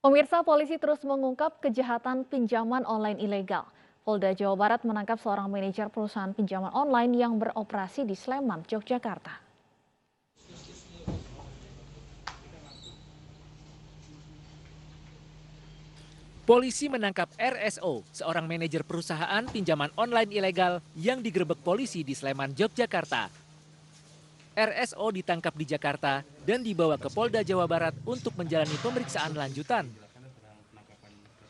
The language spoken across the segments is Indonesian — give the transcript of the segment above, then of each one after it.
Pemirsa, polisi terus mengungkap kejahatan pinjaman online ilegal. Polda Jawa Barat menangkap seorang manajer perusahaan pinjaman online yang beroperasi di Sleman, Yogyakarta. Polisi menangkap RSO, seorang manajer perusahaan pinjaman online ilegal yang digerebek polisi di Sleman, Yogyakarta. RSO ditangkap di Jakarta dan dibawa ke Polda Jawa Barat untuk menjalani pemeriksaan lanjutan.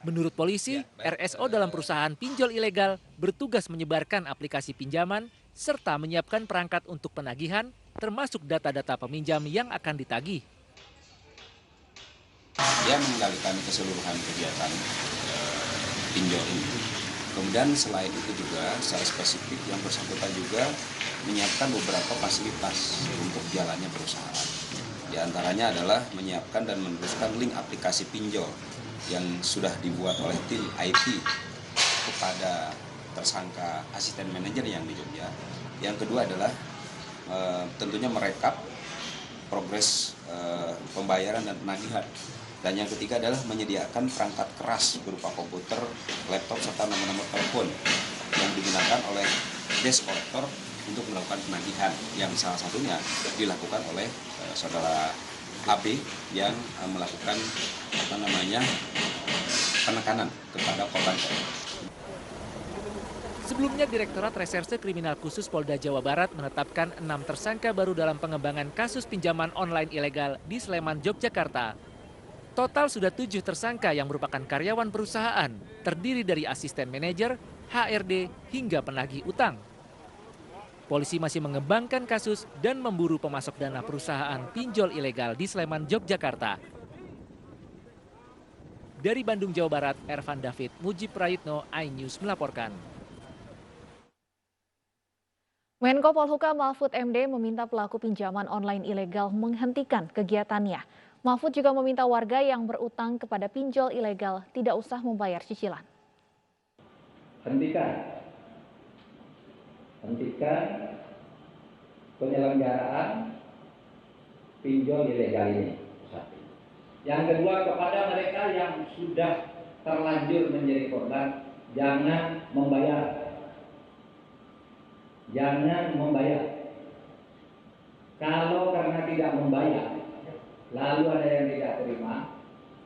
Menurut polisi, RSO dalam perusahaan pinjol ilegal bertugas menyebarkan aplikasi pinjaman serta menyiapkan perangkat untuk penagihan, termasuk data-data peminjam yang akan ditagih. Dia mengendalikan keseluruhan kegiatan pinjol ini. Kemudian selain itu juga secara spesifik yang bersangkutan juga menyiapkan beberapa fasilitas untuk jalannya perusahaan. Di antaranya adalah menyiapkan dan meneruskan link aplikasi pinjol yang sudah dibuat oleh tim IT kepada tersangka asisten manajer yang di Jogja. Yang kedua adalah tentunya merekap progres pembayaran dan penagihan. Dan yang ketiga adalah menyediakan perangkat keras berupa komputer, laptop, serta nomor-nomor telepon yang digunakan oleh desk collector untuk melakukan penagihan, yang salah satunya dilakukan oleh saudara AB yang melakukan penekanan kepada korban. Sebelumnya, Direktorat Reserse Kriminal Khusus Polda Jawa Barat menetapkan 6 tersangka baru dalam pengembangan kasus pinjaman online ilegal di Sleman, Yogyakarta. Total sudah 7 tersangka yang merupakan karyawan perusahaan, terdiri dari asisten manajer, HRD, hingga penagih utang. Polisi masih mengembangkan kasus dan memburu pemasok dana perusahaan pinjol ilegal di Sleman, Yogyakarta. Dari Bandung, Jawa Barat, Ervan David, Mujib Prayitno, iNews melaporkan. Menko Polhukam Mahfud MD meminta pelaku pinjaman online ilegal menghentikan kegiatannya. Mahfud juga meminta warga yang berutang kepada pinjol ilegal tidak usah membayar cicilan. Hentikan penyelenggaraan pinjol ilegal ini. Yang kedua, kepada mereka yang sudah terlanjur menjadi korban, jangan membayar. Kalau karena tidak membayar, lalu ada yang tidak terima,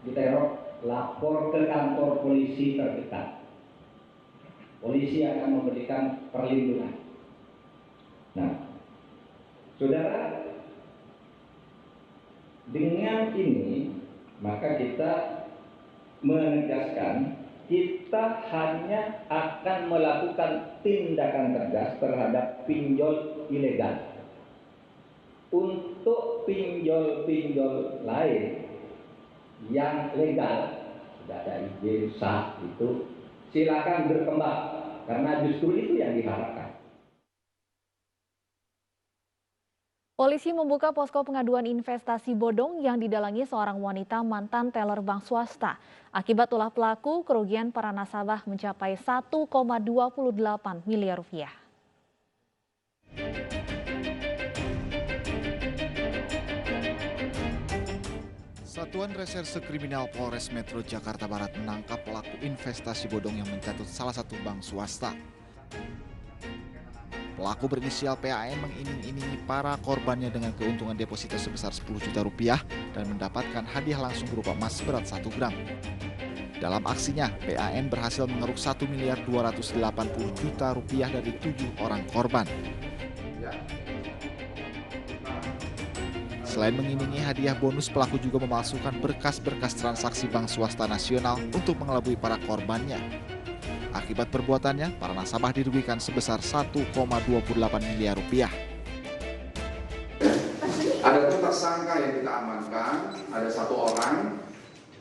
diteror, lapor ke kantor polisi terdekat. Polisi akan memberikan perlindungan. Nah, saudara, dengan ini maka kita menegaskan kita hanya akan melakukan tindakan tegas terhadap pinjol ilegal. Untuk pinjol-pinjol lain yang legal, sudah ada izin sah itu, silakan berkembang, karena justru itu yang diharapkan. Polisi membuka posko pengaduan investasi bodong yang didalangi seorang wanita mantan teller bank swasta. Akibat ulah pelaku, kerugian para nasabah mencapai 1,28 miliar rupiah. Satuan Reserse Kriminal Polres Metro Jakarta Barat menangkap pelaku investasi bodong yang mencatut salah satu bank swasta. Pelaku berinisial PAN mengiming-imingi para korbannya dengan keuntungan deposito sebesar 10 juta rupiah dan mendapatkan hadiah langsung berupa emas seberat 1 gram. Dalam aksinya, PAN berhasil mengeruk 1.280 juta rupiah dari 7 orang korban. Selain mengimingi hadiah bonus, pelaku juga memalsukan berkas-berkas transaksi bank swasta nasional untuk mengelabui para korbannya. Akibat perbuatannya, para nasabah dirugikan sebesar 1,28 miliar rupiah. Adapun tersangka yang kita amankan, ada 1 orang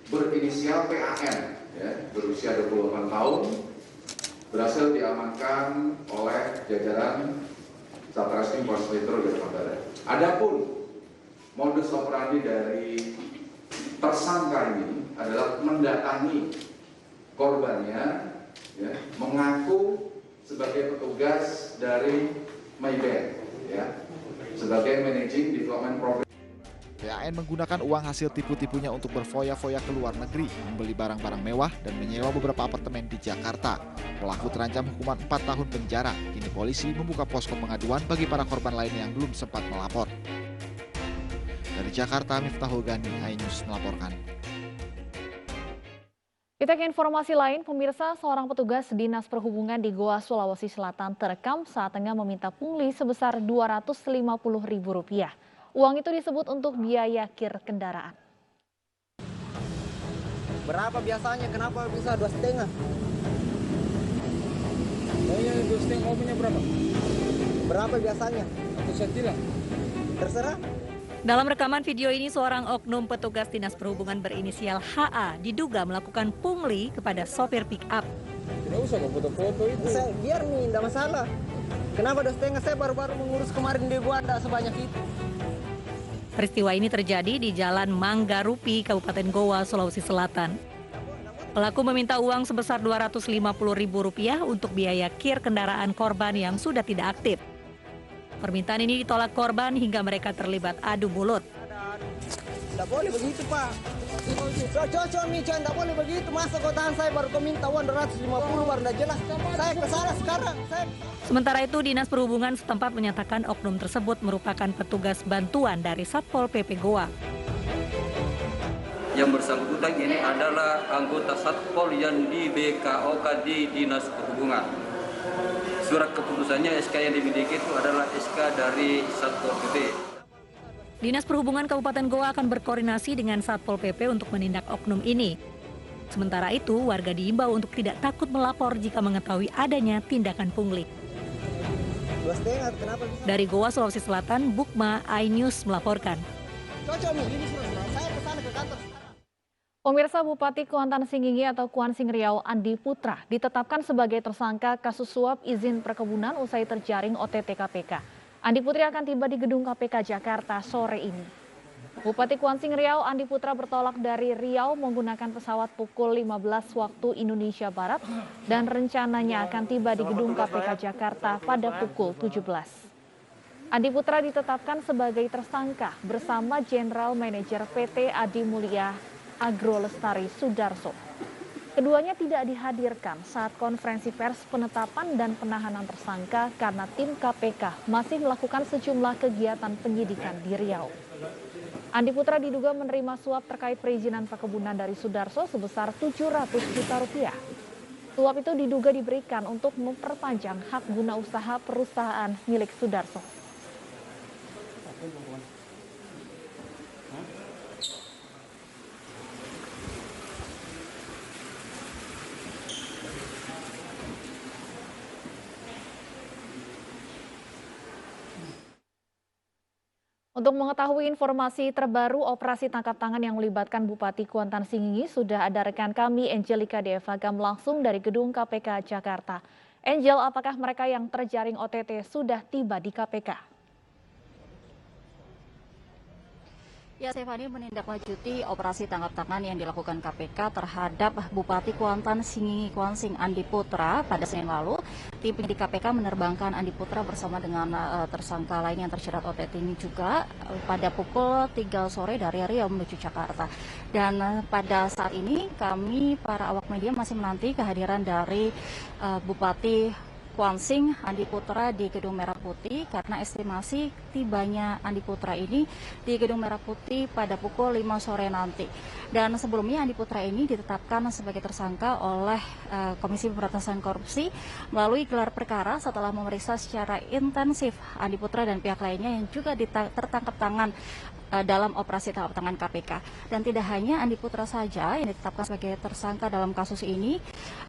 berinisial PAN, berusia 28 tahun, berhasil diamankan oleh jajaran Satreskrim Polres Metro Jakarta Barat. Adapun modus operandi dari tersangka ini adalah mendatangi korbannya, mengaku sebagai petugas dari Maybank, sebagai Managing Development Program. PAN menggunakan uang hasil tipu-tipunya untuk berfoya-foya ke luar negeri, membeli barang-barang mewah, dan menyewa beberapa apartemen di Jakarta. Pelaku terancam hukuman 4 tahun penjara. Kini polisi membuka posko pengaduan bagi para korban lainnya yang belum sempat melapor. Dari Jakarta, Miftahul Gani, iNews melaporkan. Kita ke informasi lain, pemirsa, seorang petugas Dinas Perhubungan di Goa, Sulawesi Selatan terekam saat tengah meminta pungli sebesar Rp250.000. Uang itu disebut untuk biaya kir kendaraan. Berapa biasanya? Kenapa bisa 2,5? Maunya 2,5, mau punya berapa? Berapa biasanya? Atau saya bilang? Terserah. Dalam rekaman video ini, seorang oknum petugas Dinas Perhubungan berinisial HA diduga melakukan pungli kepada sopir pick-up. Tidak usah kok foto-foto itu. Biar nih, tidak masalah. Kenapa 2,5? Saya baru-baru mengurus kemarin di Gua, tidak sebanyak itu. Peristiwa ini terjadi di Jalan Manggarupi, Kabupaten Goa, Sulawesi Selatan. Pelaku meminta uang sebesar Rp250.000 untuk biaya kir kendaraan korban yang sudah tidak aktif. Permintaan ini ditolak korban hingga mereka terlibat adu mulut. Tidak boleh begitu, Pak. Cocok nih, tidak boleh begitu. Masa kau tahan saya baru kau minta uang 250 baru tidak jelas. Saya kesana sekarang. Sementara itu, Dinas Perhubungan setempat menyatakan oknum tersebut merupakan petugas bantuan dari Satpol PP Goa. Yang bersangkutan ini adalah anggota Satpol yang di BKOK di Dinas Perhubungan. Surat keputusannya SK yang dimiliki itu adalah SK dari Satpol PP. Dinas Perhubungan Kabupaten Goa akan berkoordinasi dengan Satpol PP untuk menindak oknum ini. Sementara itu, warga diimbau untuk tidak takut melapor jika mengetahui adanya tindakan pungli. Dari Goa, Sulawesi Selatan, Bukma, iNews melaporkan. Cocok nih, ini saya kesana ke kantor. Pemirsa, Bupati Kuantan Singingi atau Kuansing Riau Andi Putra ditetapkan sebagai tersangka kasus suap izin perkebunan usai terjaring OTT KPK. Andi Putra akan tiba di gedung KPK Jakarta sore ini. Bupati Kuansing Riau Andi Putra bertolak dari Riau menggunakan pesawat pukul 15 waktu Indonesia Barat dan rencananya akan tiba di gedung KPK Jakarta pada pukul 17. Andi Putra ditetapkan sebagai tersangka bersama General Manager PT Adi Mulia Agro Lestari Sudarso. Keduanya tidak dihadirkan saat konferensi pers penetapan dan penahanan tersangka karena tim KPK masih melakukan sejumlah kegiatan penyidikan di Riau. Andi Putra diduga menerima suap terkait perizinan perkebunan dari Sudarso sebesar Rp700 juta. Suap itu diduga diberikan untuk memperpanjang hak guna usaha perusahaan milik Sudarso. Untuk mengetahui informasi terbaru operasi tangkap tangan yang melibatkan Bupati Kuantan Singingi, sudah ada rekan kami Angelika Devagam langsung dari gedung KPK Jakarta. Angel, apakah mereka yang terjaring OTT sudah tiba di KPK? Ya, Stefani, menindaklanjuti operasi tangkap tangan yang dilakukan KPK terhadap Bupati Kuantan Singingi Kuansing Andi Putra pada Senin lalu. Tim penyidik KPK menerbangkan Andi Putra bersama dengan tersangka lain yang terjerat OTT ini juga pada pukul 3 sore dari Riau menuju Jakarta. Dan pada saat ini kami para awak media masih menanti kehadiran dari Bupati Kuansing Andi Putra di Gedung Merah Putih karena estimasi tibanya Andi Putra ini di Gedung Merah Putih pada pukul 5 sore nanti. Dan sebelumnya Andi Putra ini ditetapkan sebagai tersangka oleh Komisi Pemberantasan Korupsi melalui gelar perkara setelah memeriksa secara intensif Andi Putra dan pihak lainnya yang juga tertangkap tangan dalam operasi tangkap tangan KPK. Dan tidak hanya Andi Putra saja yang ditetapkan sebagai tersangka dalam kasus ini,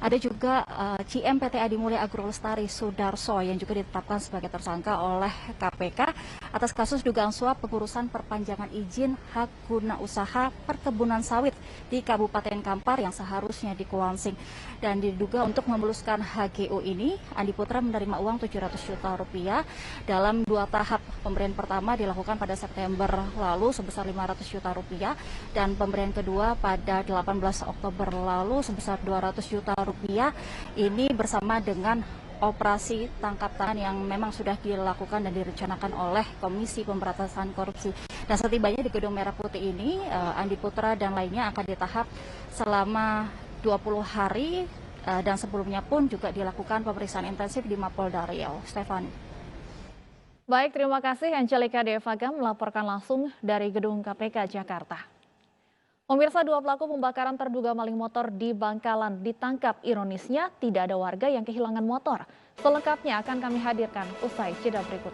ada juga CM PT Adi Mulia Agro Lestari Sudarso yang juga ditetapkan sebagai tersangka oleh KPK atas kasus dugaan suap pengurusan perpanjangan izin hak guna usaha perkebunan sawit di Kabupaten Kampar yang seharusnya di Kuansing. Dan diduga untuk memuluskan HGU ini, Andi Putra menerima uang Rp700 juta dalam 2 tahap. Pemberian pertama dilakukan pada September lalu sebesar Rp500 juta dan pemberian kedua pada 18 Oktober lalu sebesar Rp200 juta ini bersama dengan operasi tangkap tangan yang memang sudah dilakukan dan direncanakan oleh Komisi Pemberantasan Korupsi. Dan setibanya di Gedung Merah Putih ini, Andi Putra dan lainnya akan ditahap selama 20 hari dan sebelumnya pun juga dilakukan pemeriksaan intensif di Mapolda Riau. Stefani. Baik, terima kasih Angelica Devaga melaporkan langsung dari Gedung KPK Jakarta. Pemirsa, 2 pelaku pembakaran terduga maling motor di Bangkalan ditangkap. Ironisnya, tidak ada warga yang kehilangan motor. Selengkapnya akan kami hadirkan usai jeda berikut.